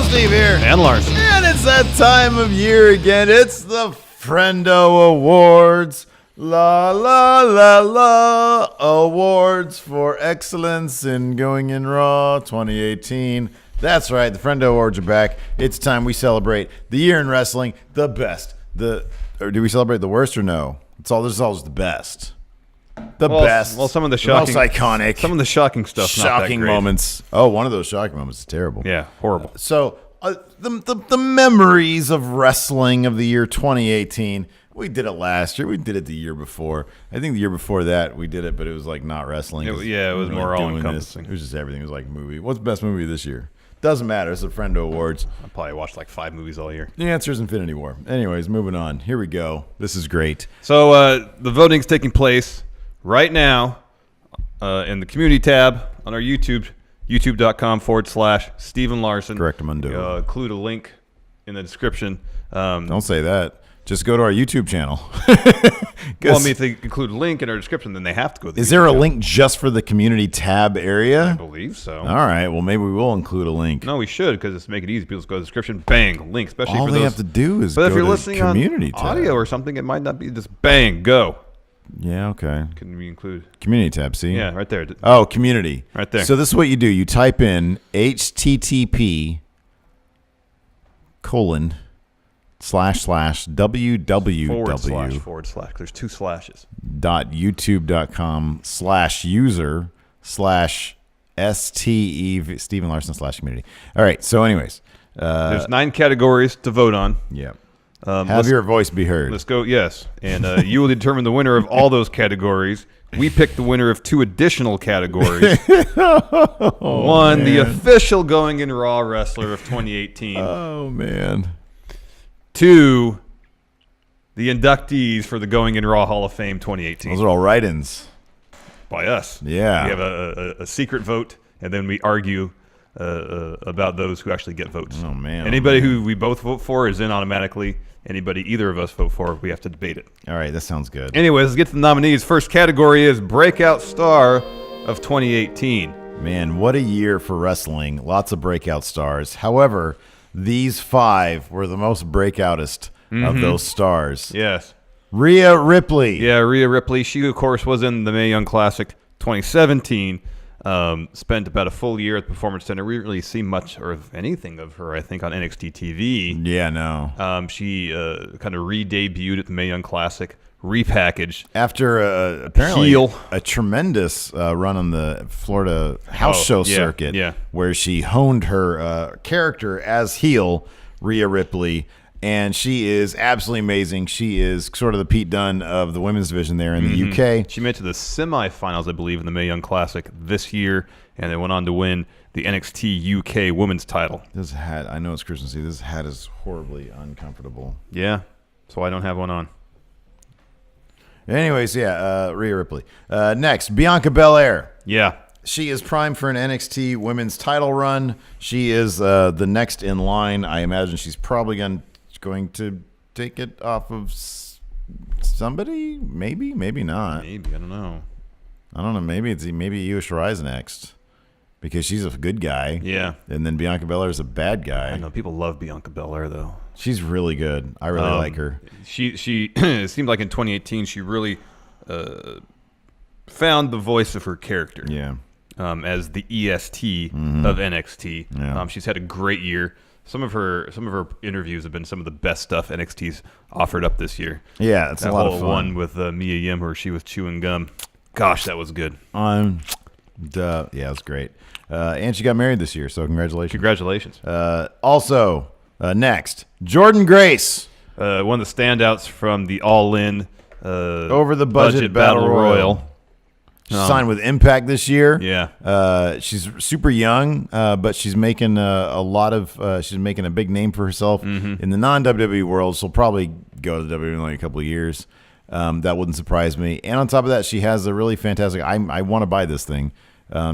Steve here. And Lars. And it's that time of year again. It's the Friendo Awards. La la la la. Awards for excellence in Going in Raw 2018. That's right. The Friendo Awards are back. It's time we celebrate the year in wrestling. The best. Or do we celebrate the worst or no? This is all just the best. The best. Well, some of the shocking, most iconic, some of the shocking stuff, shocking moments. Oh, one of those shocking moments is terrible. Yeah, horrible. So the memories of wrestling of the year 2018. We did it last year. We did it the year before. I think the year before that we did it, but it was like not wrestling. It was more all encompassing. It was just everything. It was like movie. What's the best movie this year? Doesn't matter. It's the Friendo Awards. I probably watched like 5 movies all year. The answer is Infinity War. Anyways, moving on. Here we go. This is great. So the voting's taking place right now in the community tab on our YouTube, youtube.com/Stephen Larson. Correct, Mundo. Include a link in the description. Don't say that. Just go to our YouTube channel. Well, I mean, if they include a link in our description, then they have to go to the Is YouTube there a channel. link just for the community tab area? I believe so. All right. Well, maybe we will include a link. No, we should, because it's make it easy. People just go to the description, bang, link, especially All for they those. have to do is But go if you're to listening the community on tab. audio or something, it might not be just bang, go. Yeah, okay. Can we include? Community tab, see? Yeah, right there. Oh, community. Right there. So this is what you do. You type in http:// //www. There's 2 slashes. .youtube.com/user/STEV Stephen Larson /community. All right. So, anyways, There's 9 categories to vote on. yeah. Have your voice be heard. Let's go. Yes, and you will determine the winner of all those categories. We picked the winner of 2 additional categories. One, the official Going in Raw wrestler of 2018. Oh man. 2, the inductees for the Going in Raw Hall of Fame 2018. Those are all write-ins. By us. Yeah. We have a secret vote, and then we argue about those who actually get votes. Oh, man. Anybody who we both vote for is in automatically. Anybody either of us vote for, we have to debate it. All right. That sounds good. Anyways, let's get to the nominees. First category is Breakout Star of 2018. Man, what a year for wrestling. Lots of breakout stars. However, these 5 were the most breakoutest of those stars. Yes. Rhea Ripley. Yeah, Rhea Ripley. She, of course, was in the Mae Young Classic 2017. Spent about a full year at the Performance Center. We didn't really see much or anything of her, I think, on NXT TV. Yeah, no. She kind of re-debuted at the Mae Young Classic, repackaged. After apparently Heel. a tremendous run on the Florida house show circuit, where she honed her character as heel, Rhea Ripley, and she is absolutely amazing. She is sort of the Pete Dunne of the women's division there in the UK. She made it to the semifinals, I believe, in the Mae Young Classic this year, and they went on to win the NXT UK women's title. This hat, I know it's Christmas Eve. This hat is horribly uncomfortable. Yeah, so I don't have one on. Anyways, yeah, Rhea Ripley. Next, Bianca Belair. Yeah. She is primed for an NXT women's title run. She is the next in line. I imagine she's probably going to take it off of somebody. Maybe not. Maybe, I don't know. Maybe Io Shirai's next because she's a good guy. Yeah. And then Bianca Belair is a bad guy. I know people love Bianca Belair though. She's really good. I really like her. She it seemed like in 2018 she really found the voice of her character. Yeah. As the EST of NXT. Yeah. She's had a great year. Some of her interviews have been some of the best stuff NXT's offered up this year. Yeah, it's a lot of fun. That one with Mia Yim where she was chewing gum. Gosh, that was good. Yeah, it was great. And she got married this year, so congratulations. Congratulations. Also, next, Jordan Grace. One of the standouts from the All-In Over the Budget Battle Royal. She signed with Impact this year. Yeah. She's super young, but she's making she's making a big name for herself in the non-WWE world. She'll probably go to the WWE in like a couple of years. That wouldn't surprise me. And on top of that, she has a really fantastic. I want to buy this thing.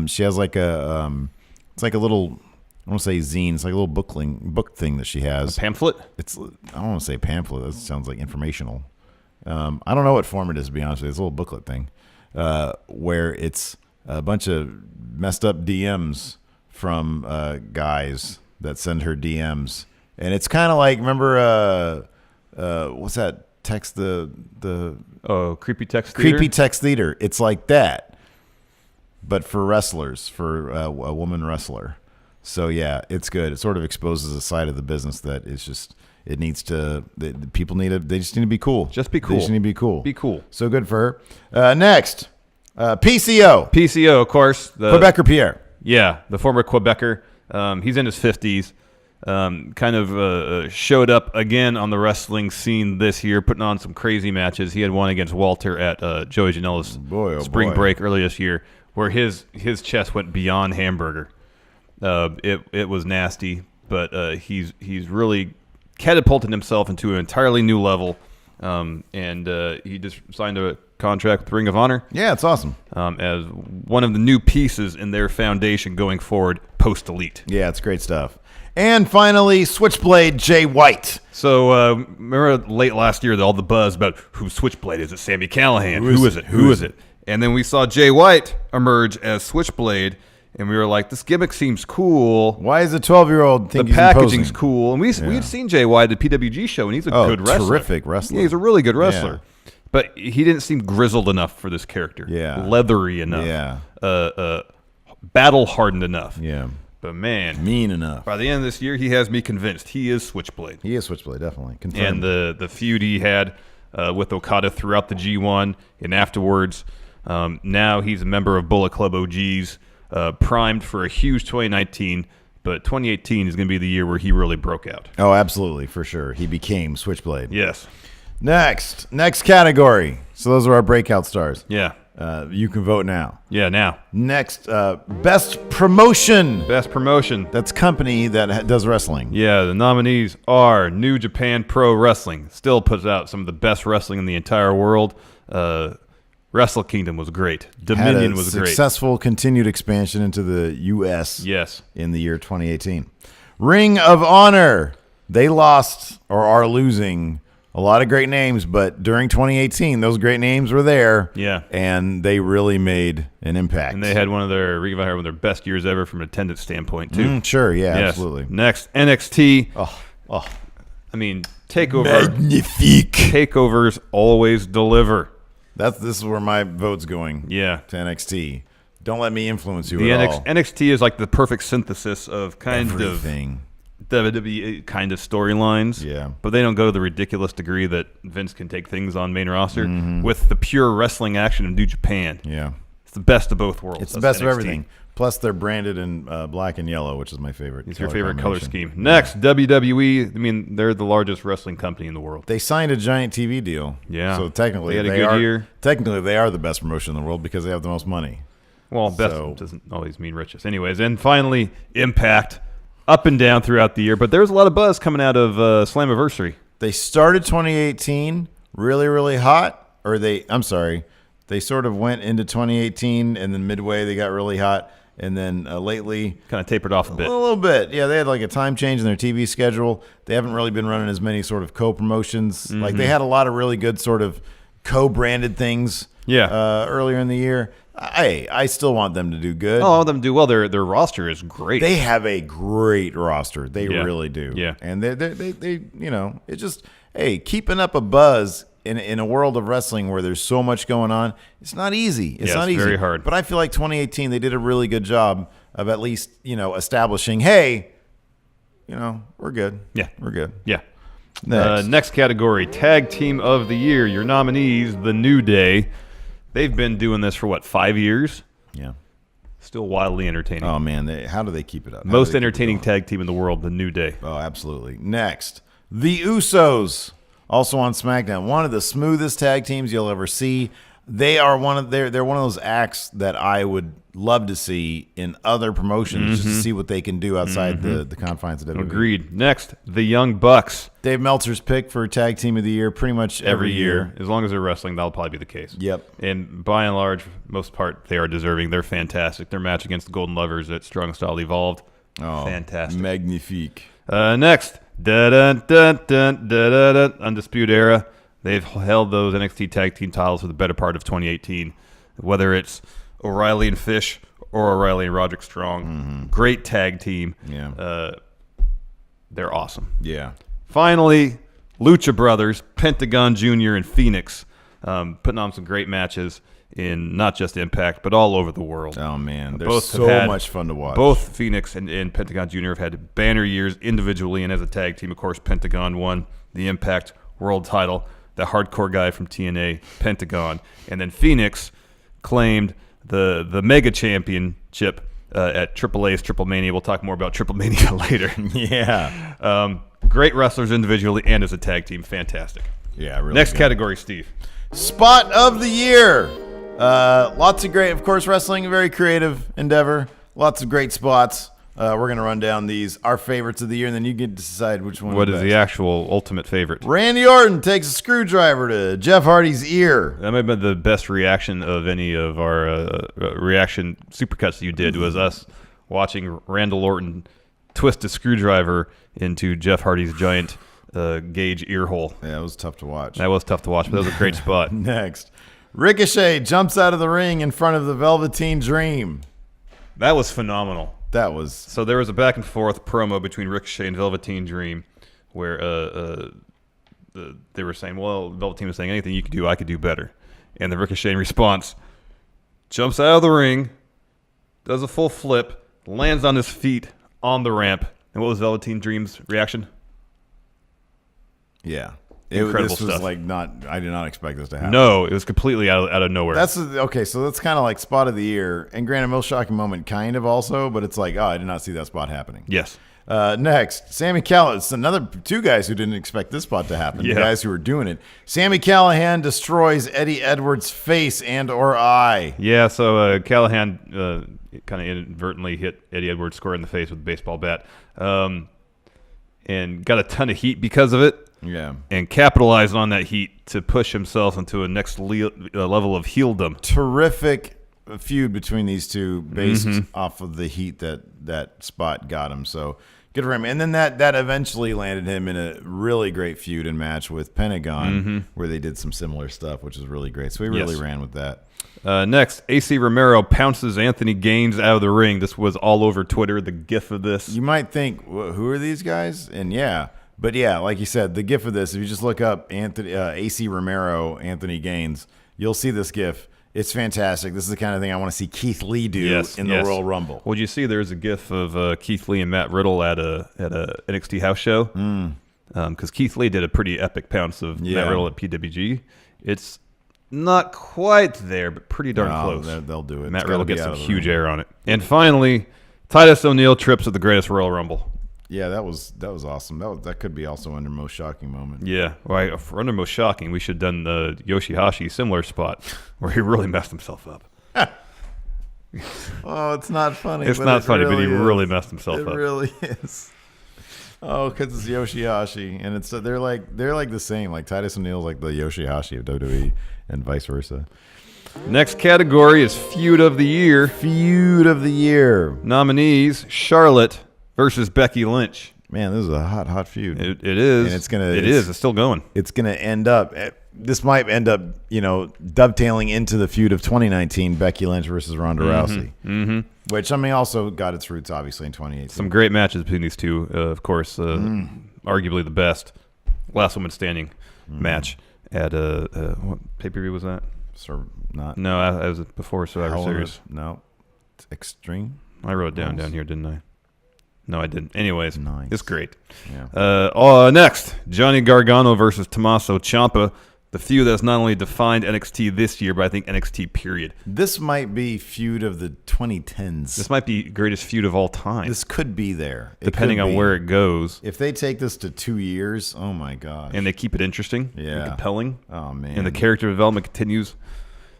She has like it's like a little. I don't want to say zine. It's like a little book thing that she has. A pamphlet? I don't want to say pamphlet. That sounds like informational. I don't know what form it is, to be honest with you. It's a little booklet thing. Where it's a bunch of messed up DMs from guys that send her DMs, and it's kind of like, remember what's that text the creepy text theater? creepy text theater? It's like that, but for wrestlers, for a woman wrestler. So yeah, it's good. It sort of exposes a side of the business that is just, it needs to, people need to, they just need to be cool. Just be cool. They just need to be cool. Be cool. So good for her. Next, PCO. PCO, of course. Quebecer Pierre. Yeah, the former Quebecer. He's in his 50s. Kind of showed up again on the wrestling scene this year, putting on some crazy matches. He had one against Walter at Joey Janela's spring break early this year, where his chest went beyond hamburger. It was nasty, but he's really catapulted himself into an entirely new level, and he just signed a contract with Ring of Honor. Yeah, it's awesome. As one of the new pieces in their foundation going forward post Elite. Yeah, it's great stuff. And finally, Switchblade Jay White. So remember late last year, all the buzz about who Switchblade is. It Sami Callihan? Who is it? Who is it? And then we saw Jay White emerge as Switchblade, and we were like, this gimmick seems cool. Why is a 12-year-old think the he's packaging's imposing? cool? And we'd seen Jay White at the PWG show, and he's a good wrestler. Terrific wrestler. Yeah, he's a really good wrestler. Yeah. But he didn't seem grizzled enough for this character. Yeah. Leathery enough. Yeah. Battle-hardened enough. Yeah. But man, mean enough. By the end of this year, he has me convinced he is Switchblade. He is Switchblade, definitely. Confirmed. And the feud he had with Okada throughout the G1 and afterwards, now he's a member of Bullet Club OGs, primed for a huge 2019. But 2018 is going to be the year where he really broke out. Oh, absolutely, for sure. He became Switchblade. Yes. Next category. So those are our breakout stars. Yeah. You can vote now. Yeah, now. Next, best promotion. Best promotion. That's company that does wrestling. Yeah, the nominees are New Japan Pro Wrestling. Still puts out some of the best wrestling in the entire world. Wrestle Kingdom was great. Dominion was great. Successful continued expansion into the U.S. Yes. In the year 2018. Ring of Honor. They lost or are losing a lot of great names, but during 2018, those great names were there. Yeah. And they really made an impact. And they had one of their best years ever from an attendance standpoint, too. Sure, yeah, yes. Absolutely. Next, NXT. Oh. I mean, TakeOver. Magnifique. TakeOvers always deliver. This is where my vote's going. Yeah. To NXT. Don't let me influence you at all. NXT is like the perfect synthesis of everything. WWE kind of storylines. Yeah. But they don't go to the ridiculous degree that Vince can take things on main roster with the pure wrestling action of New Japan. Yeah. It's the best of both worlds. It's the best of everything. Plus, they're branded in black and yellow, which is my favorite. It's your favorite color scheme. Next, WWE. I mean, they're the largest wrestling company in the world. They signed a giant TV deal. Yeah. So technically, they had a good year. Technically, they are the best promotion in the world because they have the most money. Well, best doesn't always mean richest. Anyways, and finally, Impact. Up and down throughout the year, but there was a lot of buzz coming out of Slammiversary. They started 2018 really, really hot. They sort of went into 2018, and then midway they got really hot, and then lately kind of tapered off a bit. A little bit, yeah. They had like a time change in their TV schedule. They haven't really been running as many sort of co-promotions. Like they had a lot of really good sort of co-branded things. Yeah. Earlier in the year. I still want them to do good. Oh, I want them to do well. Their roster is great. They have a great roster. They really do. Yeah. And they it's just, keeping up a buzz in a world of wrestling where there's so much going on, it's not easy. It's not easy. Very hard. But I feel like 2018 they did a really good job of at least, establishing, hey, we're good. Yeah. We're good. Yeah. Next category, Tag Team of the Year. Your nominees, The New Day. They've been doing this for, 5 years? Yeah. Still wildly entertaining. Oh, man. How do they keep it up? Most entertaining tag team in the world, The New Day. Oh, absolutely. Next, The Usos, also on SmackDown. One of the smoothest tag teams you'll ever see. They're one of those acts that I would love to see in other promotions just to see what they can do outside the confines of WWE. Agreed. Next, The Young Bucks. Dave Meltzer's pick for Tag Team of the Year pretty much every year. As long as they're wrestling, that'll probably be the case. Yep. And by and large, most part, they are deserving. They're fantastic. Their match against the Golden Lovers at Strong Style Evolved. Oh, fantastic. Magnifique. Next, Undisputed Era. They've held those NXT Tag Team titles for the better part of 2018. Whether it's O'Reilly and Fish or O'Reilly and Roderick Strong. Great tag team. Yeah. They're awesome. Yeah. Finally, Lucha Brothers, Pentagon Jr. and Phoenix, putting on some great matches in not just Impact, but all over the world. Oh, man. They're Both so have had- much fun to watch. Both Phoenix and Pentagon Jr. have had banner years individually and as a tag team. Of course, Pentagon won the Impact World title. The hardcore guy from TNA, Pentagon. And then Phoenix claimed the Mega Championship at AAA's Triple Mania. We'll talk more about Triple Mania later. Yeah. Great wrestlers individually and as a tag team. Fantastic. Yeah, really Next good. category, Steve. Spot of the year. Lots of great, of course, wrestling, a very creative endeavor. Lots of great spots. We're going to run down these, our favorites of the year, and then you get to decide which one What is is best. the actual ultimate favorite? Randy Orton takes a screwdriver to Jeff Hardy's ear. That might have been the best reaction of any of our reaction supercuts you did, was us watching Randall Orton twist a screwdriver into Jeff Hardy's giant gauge ear hole. Yeah, it was tough to watch. That was tough to watch, but that was a great spot. Next, Ricochet jumps out of the ring in front of the Velveteen Dream. That was phenomenal. That was... So there was a back and forth promo between Ricochet and Velveteen Dream where they were saying, well, Velveteen was saying, anything you could do, I could do better. And the Ricochet in response jumps out of the ring, does a full flip, lands on his feet on the ramp. And what was Velveteen Dream's reaction? Yeah. Incredible this was stuff. like not... I did not expect this to happen. No, it was completely out of nowhere. That's okay. So that's kind of like spot of the year, and granted, most shocking moment, kind of also, but it's like, oh, I did not see that spot happening. Yes. Next, Sami Callihan. It's another two guys who didn't expect this spot to happen. Yeah. The guys who were doing it. Sami Callihan destroys Eddie Edwards' face and/or eye. Yeah, so Callahan kind of inadvertently hit Eddie Edwards square in the face with a baseball bat, and got a ton of heat because of it. Yeah. And capitalized on that heat to push himself into a next level of heeldom. Terrific feud between these two based off of the heat that spot got him. So good for him. And then that eventually landed him in a really great feud and match with Pentagon where they did some similar stuff, which is really great. So he really ran with that. Next, AC Romero pounces Anthony Gaines out of the ring. This was all over Twitter, the gif of this. You might think, who are these guys? And yeah. But yeah, like you said, the gif of this, if you just look up AC Romero, Anthony Gaines, you'll see this gif. It's fantastic. This is the kind of thing I want to see Keith Lee do in the Royal Rumble. Well, you see there's a gif of Keith Lee and Matt Riddle at a NXT house show? Because Keith Lee did a pretty epic pounce of Matt Riddle at PWG. It's not quite there, but pretty darn close. They'll do it. Matt Riddle gets some huge air on it. And finally, Titus O'Neil trips at the greatest Royal Rumble. Yeah, that was awesome. That could be also under most shocking moment. Yeah, right. For under most shocking, we should have done the Yoshihashi similar spot where he really messed himself up. Oh, it's not funny. It's not funny, but he really messed himself up. It really is. Oh, because it's Yoshihashi, and it's they're like the same. Like Titus O'Neil's like the Yoshihashi of WWE, and vice versa. Next category is Feud of the Year. Feud of the Year. Nominees: Charlotte versus Becky Lynch. Man, this is a hot feud. It is. And it's still going. It's gonna end up. This might end up, dovetailing into the feud of 2019, Becky Lynch versus Ronda Rousey. Mm-hmm. Which also got its roots obviously in 2018. Some great matches between these two. Of course, arguably the best last woman standing match at what pay-per-view was that? Not. No, it was before Survivor Series. No, it's Extreme. I wrote it down here, didn't I? No, I didn't. Anyways, nice. It's great. Yeah. Next, Johnny Gargano versus Tommaso Ciampa. The feud that's not only defined NXT this year, but I think NXT period. This might be feud of the 2010s. This might be greatest feud of all time. This could be there. Depending on where it goes. If they take this to 2 years, oh my gosh. And they keep it interesting and compelling. Oh, man. And the character development continues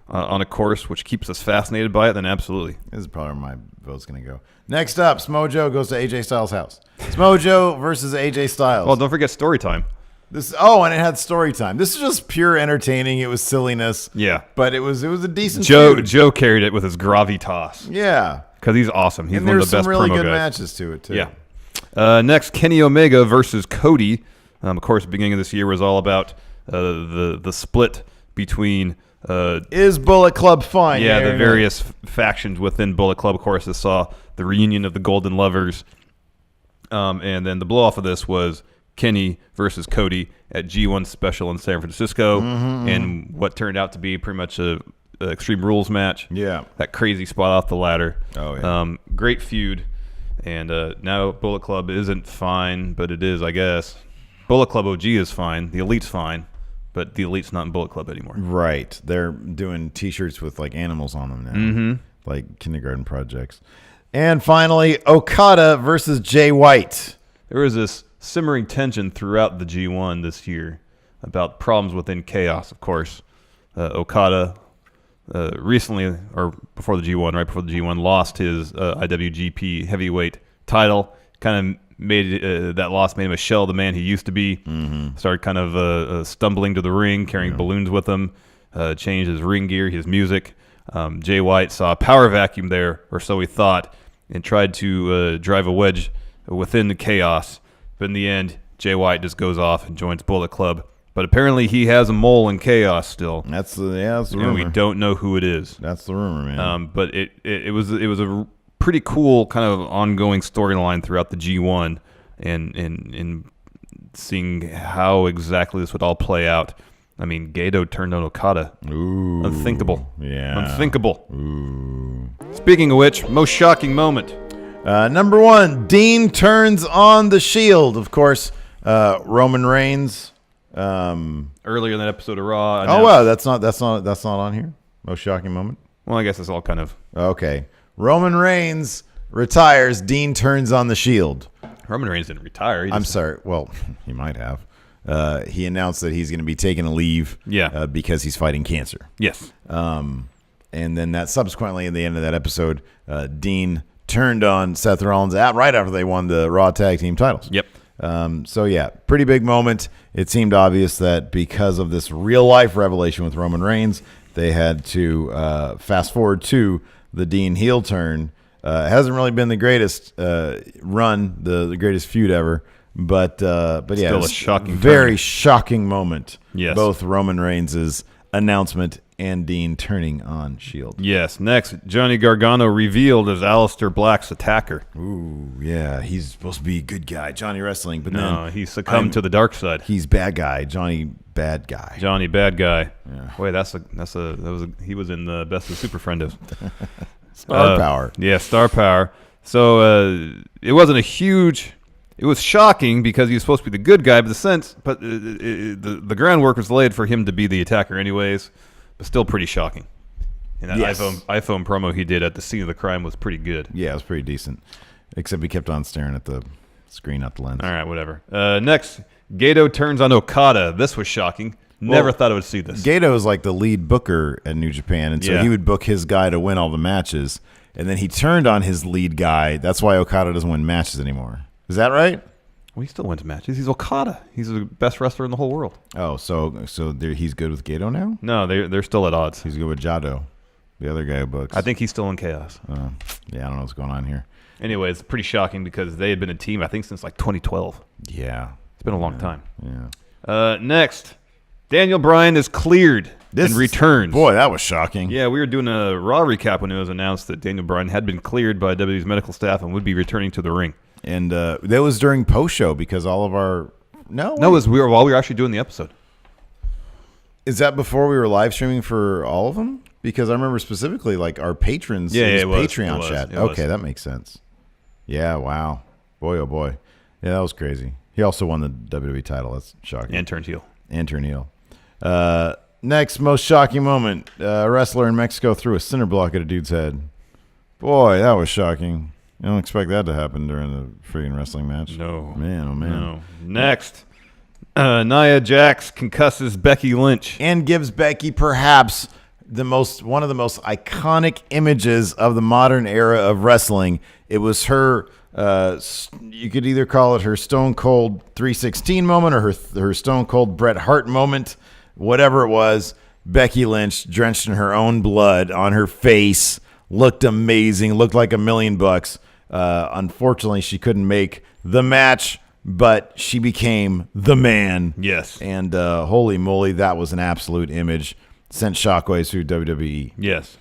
on a course which keeps us fascinated by it, then absolutely. This is probably where my vote's going to go. Next up, Smojo goes to AJ Styles' house. Smojo versus AJ Styles. Oh, don't forget story time. And it had story time. This is just pure entertaining. It was silliness. Yeah. But it was a decent feud. Joe carried it with his gravitas. Yeah. Because he's awesome. He's and one of the best promo guys. There's some really good guys. matches to it, too. Yeah. Next, Kenny Omega versus Cody. Of course, the beginning of this year was all about the split between... is Bullet Club fun? Yeah, the various factions within Bullet Club. Of course, this saw the reunion of the Golden Lovers. And then the blow off of this was Kenny versus Cody at G1 Special in San Francisco, and what turned out to be pretty much a Extreme Rules match. Yeah. That crazy spot off the ladder. Oh, yeah. Great feud. And now Bullet Club isn't fine, but it is, I guess. Bullet Club OG is fine. The Elite's fine, but the Elite's not in Bullet Club anymore. Right. They're doing T-shirts with like animals on them now, like kindergarten projects. And finally, Okada versus Jay White. There was this simmering tension throughout the G1 this year about problems within Chaos, of course. Okada recently, or before the G1, right before the G1, lost his IWGP heavyweight title. Kind of made that loss made him a shell of the man he used to be. Started kind of stumbling to the ring, carrying balloons with him. Changed his ring gear, his music. Jay White saw a power vacuum there, or so he thought, and tried to drive a wedge within the Chaos. But in the end, Jay White just goes off and joins Bullet Club. But apparently he has a mole in Chaos still. That's the rumor. And we don't know who it is. That's the rumor, man. But it was a pretty cool kind of ongoing storyline throughout the G1, and seeing how exactly this would all play out. I mean, Gato turned on Okada. Ooh. Unthinkable. Yeah. Unthinkable. Ooh. Speaking of which, most shocking moment. Number 1, Dean turns on the Shield. Of course, Roman Reigns. Earlier in that episode of Raw. Oh wow, that's not on here. Most shocking moment. Well, I guess it's all kind of Okay. Roman Reigns retires. Dean turns on the Shield. Roman Reigns didn't retire. I'm sorry. Well, he might have. He announced that he's going to be taking a leave. Yeah. Because he's fighting cancer. Yes. And then that subsequently, in the end of that episode, Dean turned on Seth Rollins right after they won the Raw Tag Team titles. Yep. So yeah, pretty big moment. It seemed obvious that because of this real life revelation with Roman Reigns, they had to fast forward to the Dean heel turn. Hasn't really been the greatest run, the greatest feud ever, but yeah, still a shocking, very shocking moment. Yes, both Roman Reigns' announcement and Dean turning on Shield. Yes. Next, Johnny Gargano revealed as Aleister Black's attacker. Ooh, yeah, he's supposed to be a good guy, Johnny Wrestling, but no, he succumbed to the dark side. He's bad guy, Johnny bad guy. Johnny bad guy. Yeah. Wait, he was in the Best of Super Friendos. Star Power. Yeah, Star Power. So it wasn't a huge. It was shocking because he was supposed to be the good guy, but the groundwork was laid for him to be the attacker anyways. But still pretty shocking. And that iPhone promo he did at the scene of the crime was pretty good. Yeah, it was pretty decent. Except he kept on staring at the screen, not the lens. All right, whatever. Next, Gato turns on Okada. This was shocking. Never thought I would see this. Gato is like the lead booker at New Japan, and so he would book his guy to win all the matches. And then he turned on his lead guy. That's why Okada doesn't win matches anymore. Is that right? Well, he still wins matches. He's Okada. He's the best wrestler in the whole world. Oh, so he's good with Gato now? No, they're still at odds. He's good with Jado, the other guy who books. I think he's still in Chaos. Yeah, I don't know what's going on here. Anyway, it's pretty shocking because they had been a team, I think, since like 2012. Yeah. It's been a long time. Yeah. Next, Daniel Bryan is cleared and returns. Boy, that was shocking. Yeah, we were doing a Raw recap when it was announced that Daniel Bryan had been cleared by WWE's medical staff and would be returning to the ring. And that was during post-show because all of our... No, it was while we were actually doing the episode. Is that before we were live streaming for all of them? Because I remember specifically like our patrons' Patreon chat. Okay, that makes sense. Yeah, wow. Boy, oh boy. Yeah, that was crazy. He also won the WWE title. That's shocking. And turned heel. Next, most shocking moment. A wrestler in Mexico threw a cinder block at a dude's head. Boy, that was shocking. You don't expect that to happen during a freaking wrestling match. No. Man, oh man. No. Next, Nia Jax concusses Becky Lynch. And gives Becky perhaps one of the most iconic images of the modern era of wrestling. It was her, you could either call it her Stone Cold 316 moment or her Stone Cold Bret Hart moment. Whatever it was, Becky Lynch, drenched in her own blood on her face, looked amazing, looked like $1 million. Unfortunately, she couldn't make the match, but she became the man. Yes. And holy moly, that was an absolute image. Sent shockwaves through WWE. Yes.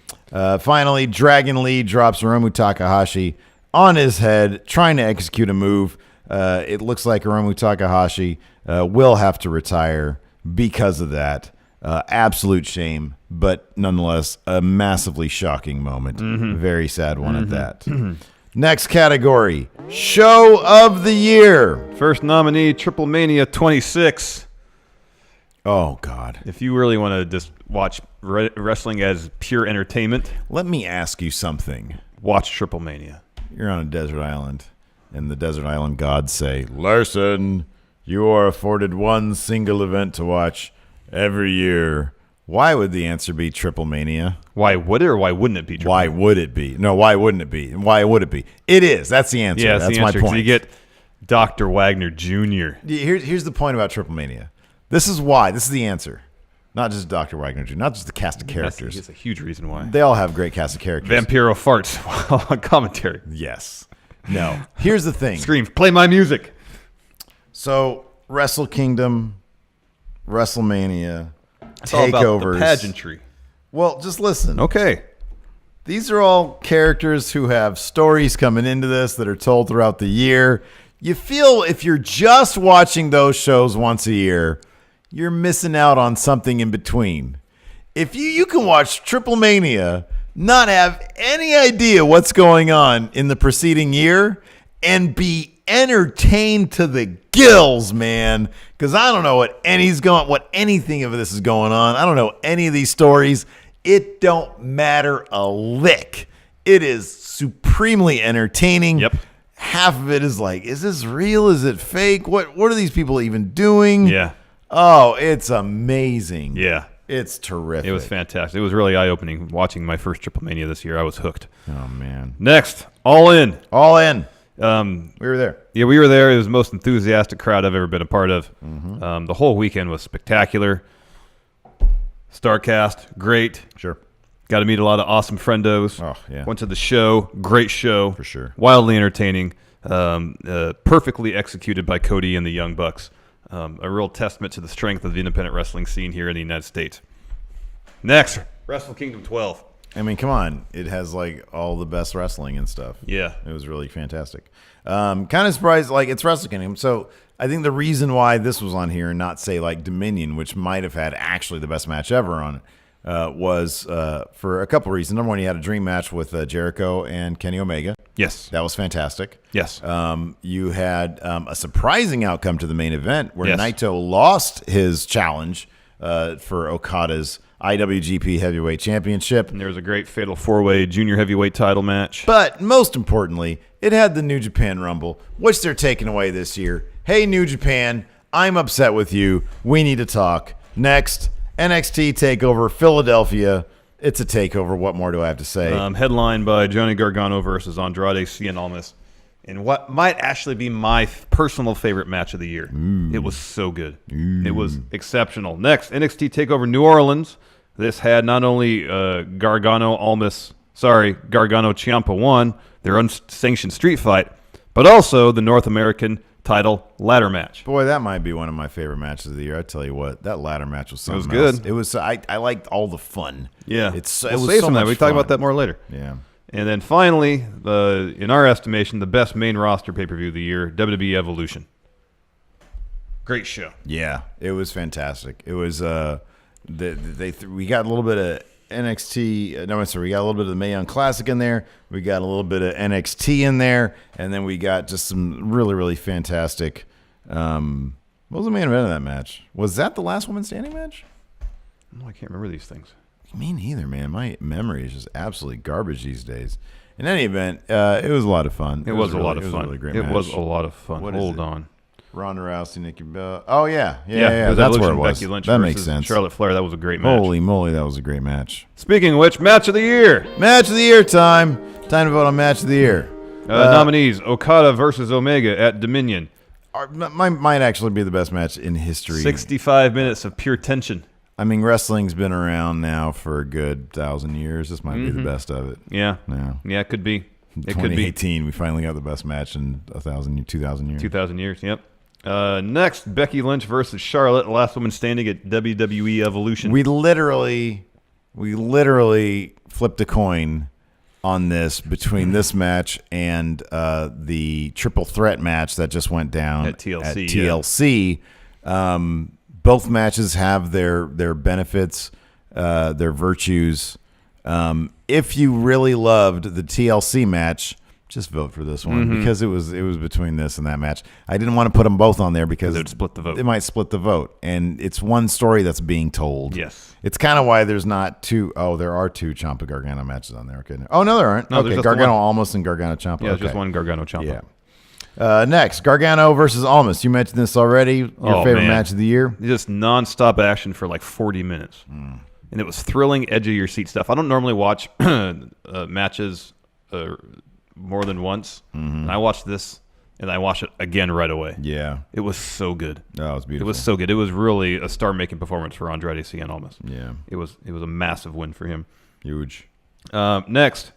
Finally, Dragon Lee drops Hiromu Takahashi on his head, trying to execute a move. It looks like Hiromu Takahashi will have to retire because of that. Absolute shame, but nonetheless, a massively shocking moment. Very sad one at that. Next category, Show of the Year. First nominee, Triple Mania 26. Oh, God. If you really want to just watch wrestling as pure entertainment, Let me ask you something. watch Triple Mania. You're on a desert island, and the desert island gods say, Larson, you are afforded one single event to watch every year. Why would the answer be Triple Mania? Why would it or why wouldn't it be Triple Why would it be? No, why wouldn't it be? And why would it be? It is. That's the answer. Yeah, that's the my answer, 'cause point. You get Dr. Wagner Jr. Here's the point about Triple Mania. This is why. This is the answer. Not just Dr. Wagner Jr., not just the cast of characters. That's a huge reason why. They all have great cast of characters. Vampiro farts on commentary. Yes. No. Here's the thing. Screams, play my music. So, Wrestle Kingdom, WrestleMania, It's all about takeovers. the pageantry. Well, just listen. Okay. These are all characters who have stories coming into this that are told throughout the year. You feel if you're just watching those shows once a year, you're missing out on something in between. If you can watch Triple Mania, not have any idea what's going on in the preceding year, and be entertained to the gills, man. Because I don't know what anything of this is going on. I don't know any of these stories. It don't matter a lick. It is supremely entertaining. Yep. Half of it is like, is this real? Is it fake? What are these people even doing? Yeah. Oh, it's amazing. Yeah. It's terrific. It was fantastic. It was really eye-opening watching my first Triple Mania this year. I was hooked. Oh, man. Next, All In. All in. We were there. Yeah, we were there. It was the most enthusiastic crowd I've ever been a part of. The whole weekend was spectacular. Starcast, great. Sure. Got to meet a lot of awesome friendos. Oh, yeah. Went to the show. Great show. For sure. Wildly entertaining. Perfectly executed by Cody and the Young Bucks. A real testament to the strength of the independent wrestling scene here in the United States. Next, Wrestle Kingdom 12. I mean, come on. It has, like, all the best wrestling and stuff. Yeah. It was really fantastic. Kind of surprised, like, it's Wrestle Kingdom. So I think the reason why this was on here and not, say, like, Dominion, which might have had actually the best match ever on it, was for a couple reasons. Number one, you had a dream match with Jericho and Kenny Omega. Yes. That was fantastic. Yes. You had a surprising outcome to the main event where Yes. Naito lost his challenge for Okada's IWGP Heavyweight Championship. And there was a great fatal four-way junior heavyweight title match. But most importantly, it had the New Japan Rumble, which they're taking away this year. Hey, New Japan, I'm upset with you. We need to talk. Next, NXT TakeOver Philadelphia. It's a takeover. What more do I have to say? Headlined by Johnny Gargano versus Andrade Cien Almas. And what might actually be my personal favorite match of the year. It was so good. It was exceptional. Next, NXT TakeOver New Orleans. This had not only Gargano Ciampa won their unsanctioned street fight, but also the North American title ladder match. Boy, that might be one of my favorite matches of the year. I tell you what, that ladder match was something good. else. It was. I liked all the fun. Yeah, it we'll was save so some of that. much We talk fun. about that more later. Yeah. And then finally, in our estimation, the best main roster pay-per-view of the year, WWE Evolution. Great show. Yeah, it was fantastic. It was we got a little bit of NXT. No, I'm sorry, we got a little bit of the Mae Young Classic in there. We got a little bit of NXT in there, and then we got just some really, really fantastic. What was the main event of that match? Was that the last woman standing match? Oh, I can't remember these things. Me neither, man. My memory is just absolutely garbage these days. In any event, it was a lot of fun. It was a lot of It was fun. a really great It match. was a lot of fun. What is Hold it? on. Ronda Rousey, Nikki Bella. Oh, yeah. It That's was where Evolution, it was. Becky Lynch That versus makes sense. Charlotte Flair. That was a great match. Holy moly, that was a great match. Speaking of which, match of the year. Match of the year time. Time to vote on match of the year. Nominees, Okada versus Omega at Dominion. Might actually be the best match in history. 65 minutes of pure tension. I mean, wrestling's been around now for a good 1,000 years. This might be the best of it. Yeah. Yeah. Yeah, it could be. It could be. 2018, we finally got the best match in 2,000 years. 2,000 years, yep. Next, Becky Lynch versus Charlotte, last woman standing at WWE Evolution. We literally flipped a coin on this between this match and the triple threat match that just went down At TLC, TLC. Both matches have their benefits, their virtues. If you really loved the TLC match, just vote for this one because it was between this and that match. I didn't want to put them both on there because it would split the vote. It might split the vote, and it's one story that's being told. Yes, it's kind of why there's not two. Oh, there are two Ciampa Gargano matches on there. Okay. Oh no, there aren't. No, okay, Gargano Almas and Gargano Ciampa. Yeah, just one Gargano Ciampa. Yeah. Next, Gargano versus Almas. You mentioned this already. Your favorite match of the year? Just nonstop action for like 40 minutes. And it was thrilling, edge of your seat stuff. I don't normally watch matches more than once. And I watched this, and I watched it again right away. Yeah. It was so good. Oh, it was beautiful. It was so good. It was really a star-making performance for Andrade Cien Almas. Yeah. It was a massive win for him. Huge. Next,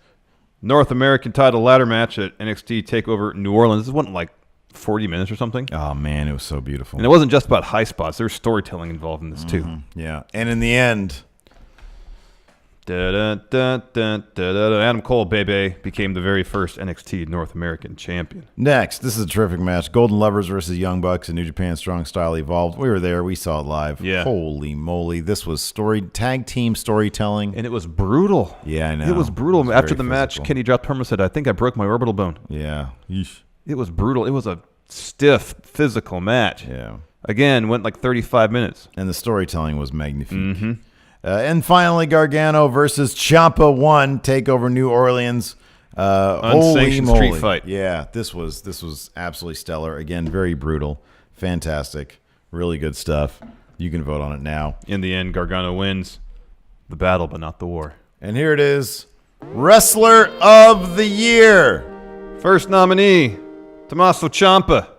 North American title ladder match at NXT TakeOver New Orleans. This went like 40 minutes or something. Oh, man, it was so beautiful. And it wasn't just about high spots. There was storytelling involved in this, too. Yeah. And in the end, Adam Cole, baby, became the very first NXT North American champion. Next, this is a terrific match. Golden Lovers versus Young Bucks in New Japan Strong Style Evolved. We were there. We saw it live. Yeah. Holy moly. This was tag team storytelling. And it was brutal. Yeah, I know. It was brutal. It was After very the match, physical. Kenny dropped him and said, I think I broke my orbital bone. Yeah. Yeesh. It was brutal. It was a stiff, physical match. Yeah. Again, went like 35 minutes. And the storytelling was magnifique. And finally, Gargano versus Ciampa 1, TakeOver New Orleans. Unsanctioned holy moly. street fight. Yeah, this was absolutely stellar. Again, very brutal. Fantastic. Really good stuff. You can vote on it now. In the end, Gargano wins the battle, but not the war. And here it is. Wrestler of the Year. First nominee, Tommaso Ciampa.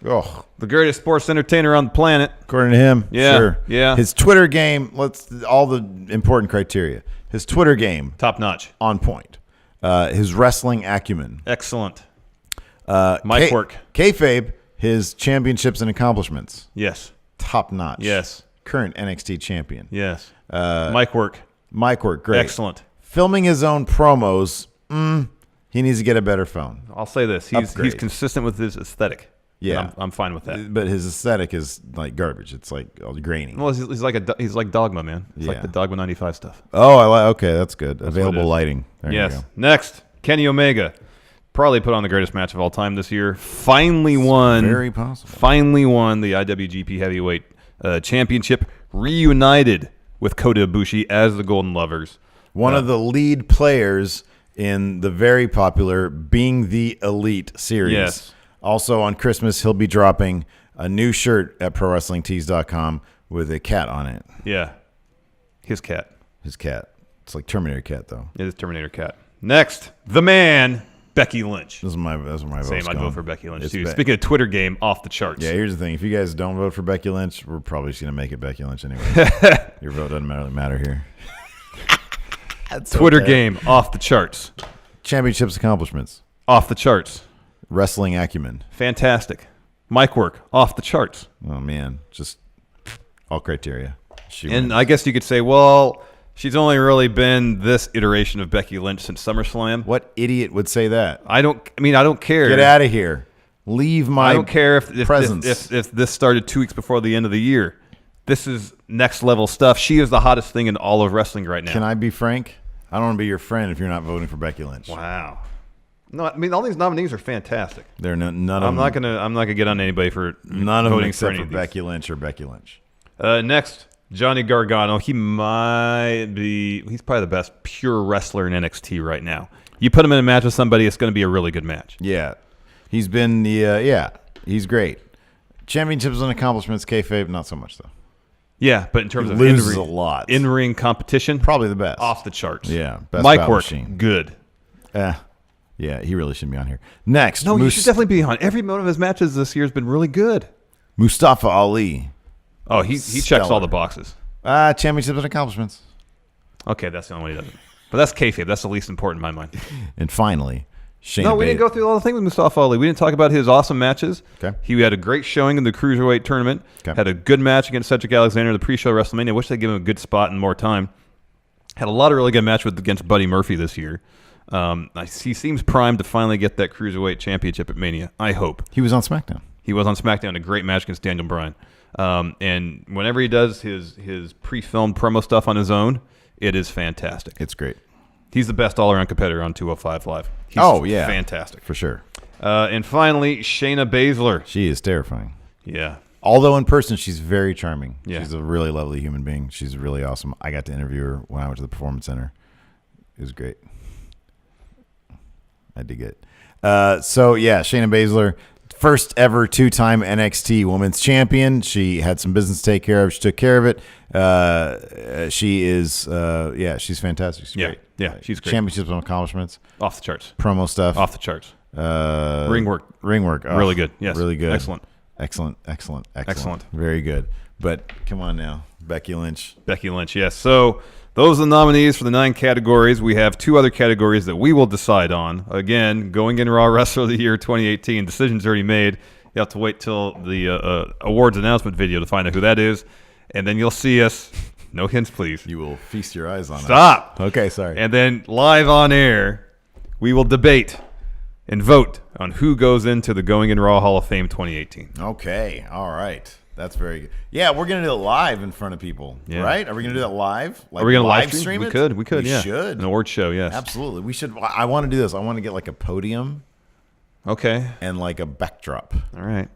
Oh, The greatest sports entertainer on the planet. according to him, Yeah, sure. yeah. His Twitter game, all the important criteria. His Twitter game, Top notch. on point. His wrestling acumen. Excellent. Mic work. Kayfabe, his championships and accomplishments. Yes. Top notch. Yes. Current NXT champion. Yes. Mic work. Mic work, great. Excellent. Filming his own promos, he needs to get a better phone. I'll say this. He's Upgrade. consistent with his aesthetic. Yeah. And I'm fine with that. But his aesthetic is like garbage. It's like all grainy. Well, he's like Dogma, man. It's like Yeah. the Dogma 95 stuff. Oh, okay, that's good. what it Available is. lighting. There you Yes. go. Next, Kenny Omega. Probably put on the greatest match of all time this year. Finally won. Very possible. Finally won the IWGP Heavyweight Championship. Reunited with Kota Ibushi as the Golden Lovers. One of the lead players in the very popular Being the Elite series. Yes. Also on Christmas, he'll be dropping a new shirt at ProWrestlingTees.com with a cat on it. Yeah. His cat. His cat. It's like Terminator cat, though. It is Terminator cat. Next, the man, Becky Lynch. Those are my votes. Same, I'd going. vote for Becky Lynch, It's too. Be- Speaking of Twitter game, off the charts. Yeah, here's the thing. If you guys don't vote for Becky Lynch, we're probably just going to make it Becky Lynch anyway. Your vote doesn't really matter here. Twitter okay. game, off the charts. Championships accomplishments. Off the charts. Wrestling acumen. Fantastic. Mic work, off the charts. Oh, man. Just all criteria. She And wins. I guess you could say, well, she's only really been this iteration of Becky Lynch since SummerSlam. What idiot would say that? I don't care. Get out of here. Leave my I don't care if presence. if this started 2 weeks before the end of the year. This is next level stuff. She is the hottest thing in all of wrestling right now. Can I be frank? I don't want to be your friend if you're not voting for Becky Lynch. Wow. No, I mean all these nominees are fantastic. They're none of I'm them. not gonna get on anybody for None of them voting for except any for of these. Becky Lynch or Becky Lynch. Next, Johnny Gargano. He's probably the best pure wrestler in NXT right now. You put him in a match with somebody, it's going to be a really good match. Yeah, he's been he's great. Championships and accomplishments, kayfabe, not so much though. Yeah, but in terms of Loses a lot. in-ring competition, Probably the best. off the charts. Yeah, best Mic battle work, machine. good. Yeah, he really shouldn't be on here. Next, No, you should definitely be on. Every one of his matches this year has been really good. Mustafa Ali. Oh, he checks Stellar. all the boxes. Championships and accomplishments. Okay, that's the only one he doesn't. But that's kayfabe. That's the least important in my mind. And finally, Shane. No, we didn't go through all the things with Mustafa Ali. We didn't talk about his awesome matches. Okay. He had a great showing in the Cruiserweight tournament. Okay. Had a good match against Cedric Alexander in the pre-show WrestleMania. I wish they'd give him a good spot and more time. Had a lot of really good matches against Buddy Murphy this year. He seems primed to finally get that Cruiserweight Championship at Mania. I hope. He was on SmackDown. He was on SmackDown, a great match against Daniel Bryan. And whenever he does his pre-filmed promo stuff on his own, it is fantastic. It's great. He's the best all-around competitor on 205 Live. He's fantastic. For sure. And finally, Shayna Baszler. She is terrifying. Yeah. Although in person, she's very charming. Yeah. She's a really lovely human being. She's really awesome. I got to interview her when I went to the Performance Center. It was great. I dig it. Shayna Baszler, first ever 2-time NXT Women's Champion. She had some business to take care of. She took care of it. She's fantastic. She's great. Yeah, she's great. Championships and accomplishments. Off the charts. Promo stuff. Off the charts. Ring work. Oh, really good. Yes. Really good. Excellent. Excellent. Very good. But come on now. Becky Lynch, yes. So those are the nominees for the 9 categories. We have 2 other categories that we will decide on. Again, Going in Raw Wrestler of the Year 2018. Decision's already made. You have to wait till the awards announcement video to find out who that is. And then you'll see us. No hints, please. You will feast your eyes on us. Stop. Okay, sorry. And then live on air, we will debate and vote on who goes into the Going in Raw Hall of Fame 2018. Okay. All right. That's very good. Yeah, we're going to do it live in front of people, right? Are we going to do that live? Like, are we going to live stream it? We could, we yeah. should. An award show, yes. Absolutely. We should. I want to do this. I want to get like a podium. Okay. And like a backdrop. All right.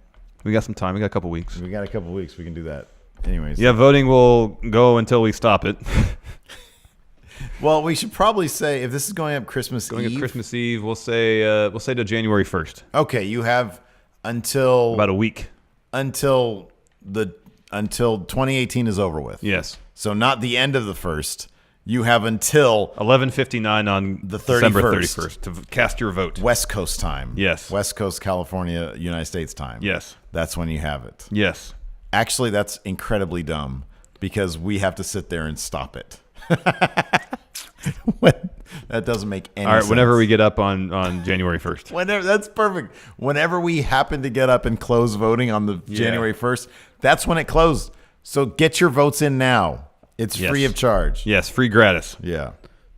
We got some time. We got a couple weeks. We got a couple weeks. We can do that. Anyways. Yeah, voting will go until we stop it. Well, we should probably say if this is going up Christmas Eve. Going up Christmas Eve, we'll say to January 1st. Okay, you have until about a week until 2018 is over with. Yes. So not the end of the first. You have until 11:59 on the 31st. December 31st to cast your vote. West Coast time. Yes. West Coast, California, United States time. Yes. That's when you have it. Yes. Actually, that's incredibly dumb because we have to sit there and stop it. That doesn't make any sense. All right, whenever we get up on January 1st. Whenever, that's perfect. Whenever we happen to get up and close voting on the January 1st, that's when it closed. So get your votes in now. It's free of charge. Yes, free gratis. Yeah.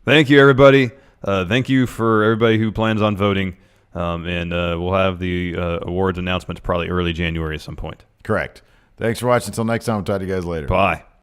Thank you, everybody. Thank you for everybody who plans on voting. And we'll have the awards announcements probably early January at some point. Correct. Thanks for watching. Until next time, we'll talk to you guys later. Bye.